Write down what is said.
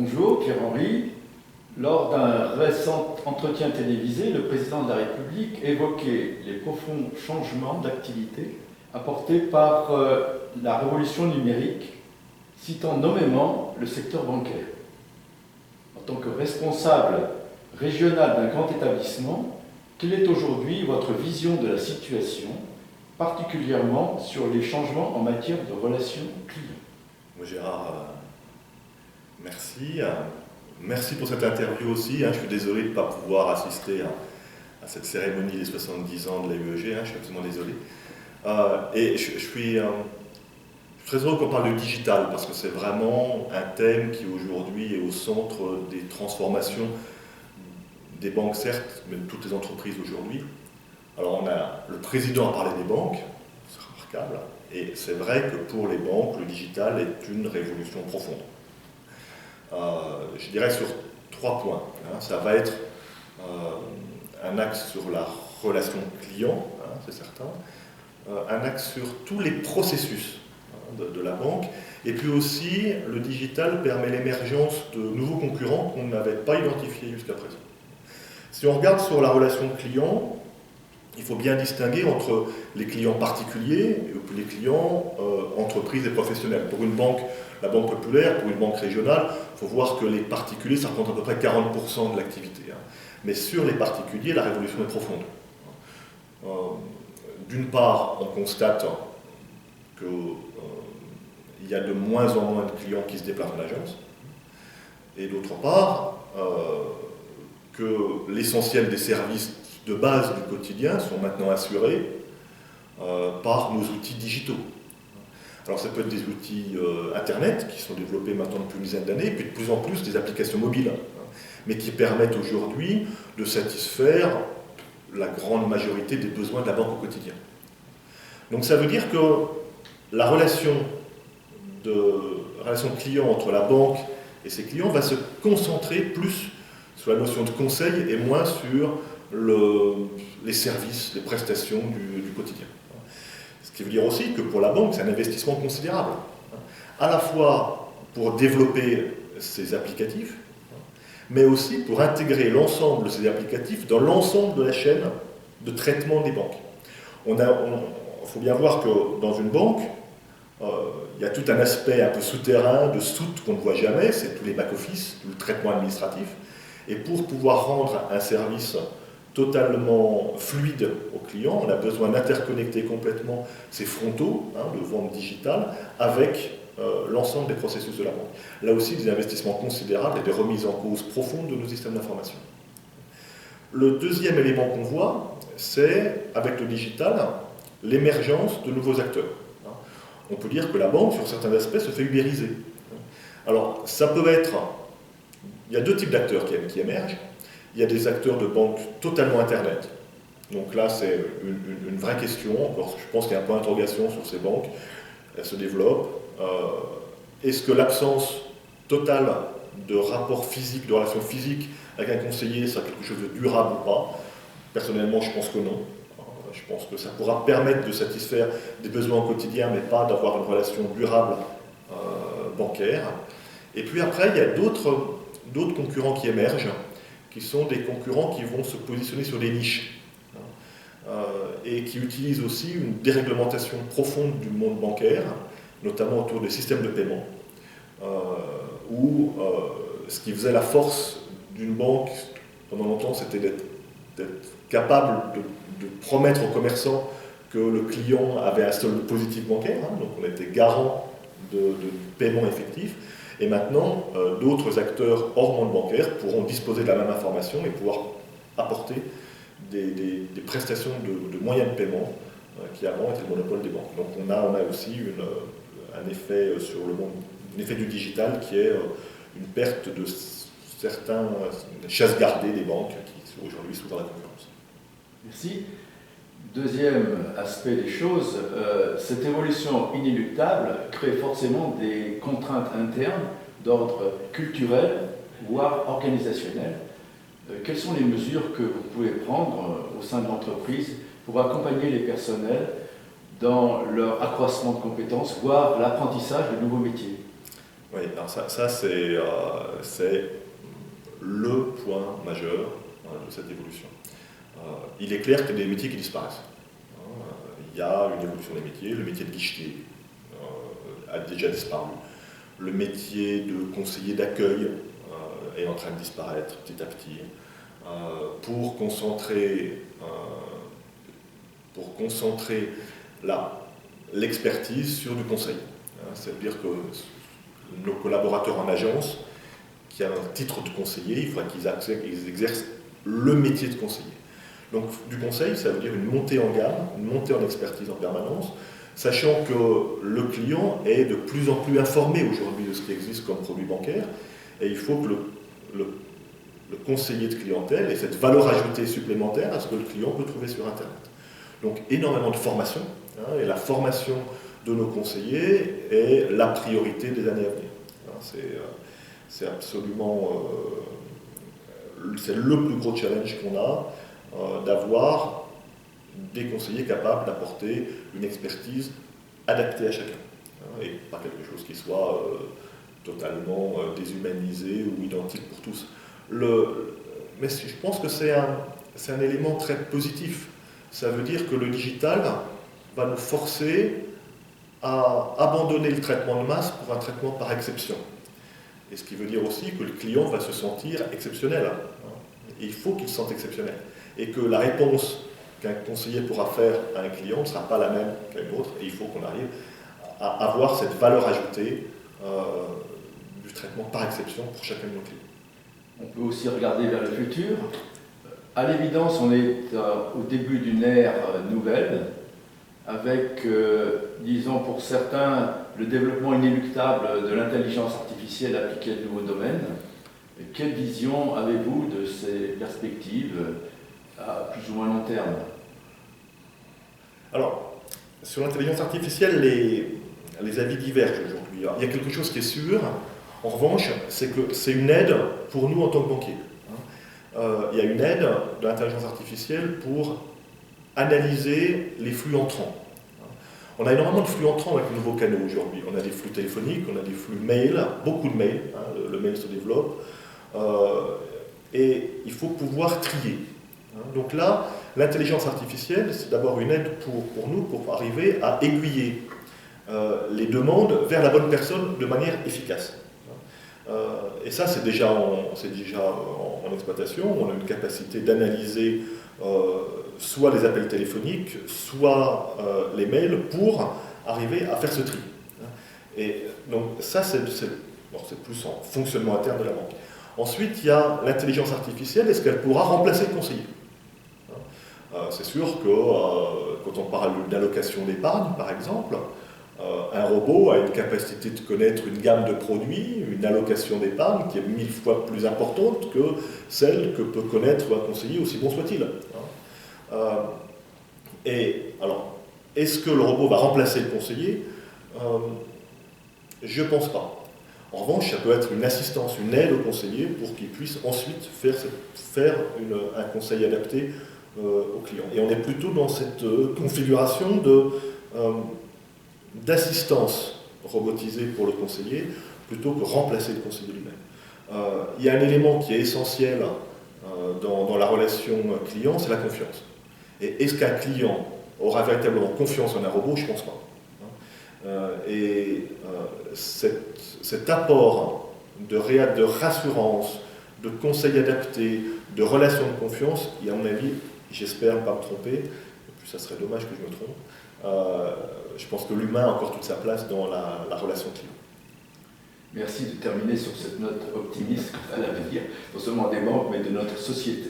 Bonjour Pierre-Henri. Lors d'un récent entretien télévisé, le président de la République évoquait les profonds changements d'activité apportés par la révolution numérique, citant nommément le secteur bancaire. En tant que responsable régional d'un grand établissement, quelle est aujourd'hui votre vision de la situation, particulièrement sur les changements en matière de relations clients? Gérard, merci. Merci pour cette interview aussi. Je suis désolé de ne pas pouvoir assister à cette cérémonie des 70 ans de l'AUEG. Je suis absolument désolé. Et je suis très heureux qu'on parle de digital parce que c'est vraiment un thème qui aujourd'hui est au centre des transformations des banques, certes, mais de toutes les entreprises aujourd'hui. Alors le président a parlé des banques, c'est remarquable. Et c'est vrai que pour les banques, le digital est une révolution profonde. Je dirais sur 3 points. Ça va être un axe sur la relation client, c'est certain, un axe sur tous les processus de la banque, et puis aussi le digital permet l'émergence de nouveaux concurrents qu'on n'avait pas identifiés jusqu'à présent. Si on regarde sur la relation client, il faut bien distinguer entre les clients particuliers et les clients entreprises et professionnels. Pour une banque, la banque populaire, pour une banque régionale, il faut voir que les particuliers, ça représente à peu près 40% de l'activité. Mais sur les particuliers, la révolution est profonde. D'une part, on constate qu'il y a de moins en moins de clients qui se déplacent en agence. Et d'autre part, que l'essentiel des services de base du quotidien sont maintenant assurés par nos outils digitaux. Alors ça peut être des outils Internet qui sont développés maintenant depuis une dizaine d'années, puis de plus en plus des applications mobiles, mais qui permettent aujourd'hui de satisfaire la grande majorité des besoins de la banque au quotidien. Donc ça veut dire que la relation client entre la banque et ses clients va se concentrer plus sur la notion de conseil et moins sur les services, les prestations du quotidien. Ce qui veut dire aussi que pour la banque, c'est un investissement considérable, à la fois pour développer ses applicatifs, mais aussi pour intégrer l'ensemble de ces applicatifs dans l'ensemble de la chaîne de traitement des banques. Il faut bien voir que dans une banque, il y a tout un aspect un peu souterrain, de soute qu'on ne voit jamais, c'est tous les back-office, tout le traitement administratif, et pour pouvoir rendre un service totalement fluide aux clients, on a besoin d'interconnecter complètement ces frontaux de vente digitale avec l'ensemble des processus de la banque. Là aussi, des investissements considérables et des remises en cause profondes de nos systèmes d'information. Le deuxième élément qu'on voit, c'est, avec le digital, l'émergence de nouveaux acteurs. On peut dire que la banque, sur certains aspects, se fait ubériser. Alors, ça peut être... Il y a 2 types d'acteurs qui émergent. Il y a des acteurs de banque totalement Internet. Donc là, c'est une vraie question. Encore, je pense qu'il y a un point d'interrogation sur ces banques. Elles se développent. Est-ce que l'absence totale de rapport physique, de relation physique avec un conseiller, c'est quelque chose de durable ou pas? Personnellement, je pense que non. Je pense que ça pourra permettre de satisfaire des besoins au quotidien, mais pas d'avoir une relation durable bancaire. Et puis après, il y a d'autres concurrents qui émergent, qui sont des concurrents qui vont se positionner sur des niches et qui utilisent aussi une déréglementation profonde du monde bancaire, notamment autour des systèmes de paiement, où ce qui faisait la force d'une banque pendant longtemps, c'était d'être capable de promettre aux commerçants que le client avait un solde positif bancaire, donc on était garant de paiement effectif. Et maintenant, d'autres acteurs hors monde bancaire pourront disposer de la même information et pouvoir apporter des prestations de moyens de paiement qui avant étaient le monopole des banques. Donc on a aussi un effet sur le monde, un effet du digital qui est une perte de certains chasses gardées des banques qui sont aujourd'hui sous la concurrence. Merci. Deuxième aspect des choses, cette évolution inéluctable crée forcément des contraintes internes d'ordre culturel, voire organisationnel. Quelles sont les mesures que vous pouvez prendre au sein de l'entreprise pour accompagner les personnels dans leur accroissement de compétences, voire l'apprentissage de nouveaux métiers? Oui, alors ça c'est le point majeur de cette évolution. Il est clair qu'il y a des métiers qui disparaissent. Il y a une évolution des métiers. Le métier de guichetier a déjà disparu. Le métier de conseiller d'accueil est en train de disparaître petit à petit. Pour concentrer l'expertise sur du conseil. C'est-à-dire que nos collaborateurs en agence, qui ont un titre de conseiller, il faudra qu'ils exercent le métier de conseiller. Donc du conseil, ça veut dire une montée en gamme, une montée en expertise en permanence, sachant que le client est de plus en plus informé aujourd'hui de ce qui existe comme produit bancaire, et il faut que le conseiller de clientèle ait cette valeur ajoutée supplémentaire à ce que le client peut trouver sur Internet. Donc énormément de formation, et la formation de nos conseillers est la priorité des années à venir. C'est absolument c'est le plus gros challenge qu'on a, d'avoir des conseillers capables d'apporter une expertise adaptée à chacun, et pas quelque chose qui soit totalement déshumanisé ou identique pour tous. Mais je pense que c'est un élément très positif. Ça veut dire que le digital va nous forcer à abandonner le traitement de masse pour un traitement par exception. Et ce qui veut dire aussi que le client va se sentir exceptionnel. Et il faut qu'il se sente exceptionnel. Et que la réponse qu'un conseiller pourra faire à un client ne sera pas la même qu'à une autre. Et il faut qu'on arrive à avoir cette valeur ajoutée du traitement par exception pour chacun de nos clients. On peut aussi regarder vers le futur. À l'évidence, on est au début d'une ère nouvelle, avec, disons pour certains, le développement inéluctable de l'intelligence artificielle appliquée à de nouveaux domaines. Quelle vision avez-vous de ces perspectives à plus ou moins long terme? Alors, sur l'intelligence artificielle, les avis divergent aujourd'hui. Il y a quelque chose qui est sûr, en revanche, c'est que c'est une aide pour nous en tant que banquiers. Il y a une aide de l'intelligence artificielle pour analyser les flux entrants. On a énormément de flux entrants avec de nouveaux canaux aujourd'hui. On a des flux téléphoniques, on a des flux mail, beaucoup de mails, le mail se développe, et il faut pouvoir trier. Donc là, l'intelligence artificielle, c'est d'abord une aide pour nous, pour arriver à aiguiller les demandes vers la bonne personne de manière efficace. Et ça, c'est déjà en exploitation. On a une capacité d'analyser soit les appels téléphoniques, soit les mails pour arriver à faire ce tri. Et donc ça, c'est plus en fonctionnement interne de la banque. Ensuite, il y a l'intelligence artificielle. Est-ce qu'elle pourra remplacer le conseiller? C'est sûr que quand on parle d'allocation d'épargne, par exemple, un robot a une capacité de connaître une gamme de produits, une allocation d'épargne qui est 1000 fois plus importante que celle que peut connaître un conseiller, aussi bon soit-il. Et alors, est-ce que le robot va remplacer le conseiller? Je ne pense pas. En revanche, ça peut être une assistance, une aide au conseiller pour qu'il puisse ensuite faire un conseil adapté au client. Et on est plutôt dans cette configuration d'assistance robotisée pour le conseiller plutôt que remplacer le conseiller lui-même. Il y a un élément qui est essentiel dans la relation client, c'est la confiance. Et est-ce qu'un client aura véritablement confiance en un robot? Je ne pense pas. Cet apport de rassurance, de conseils adaptés, de relations de confiance, et à mon avis, j'espère ne pas me tromper, et puis ça serait dommage que je me trompe, je pense que l'humain a encore toute sa place dans la relation client. Merci de terminer sur cette note optimiste à l'avenir, non seulement des banques, mais de notre société.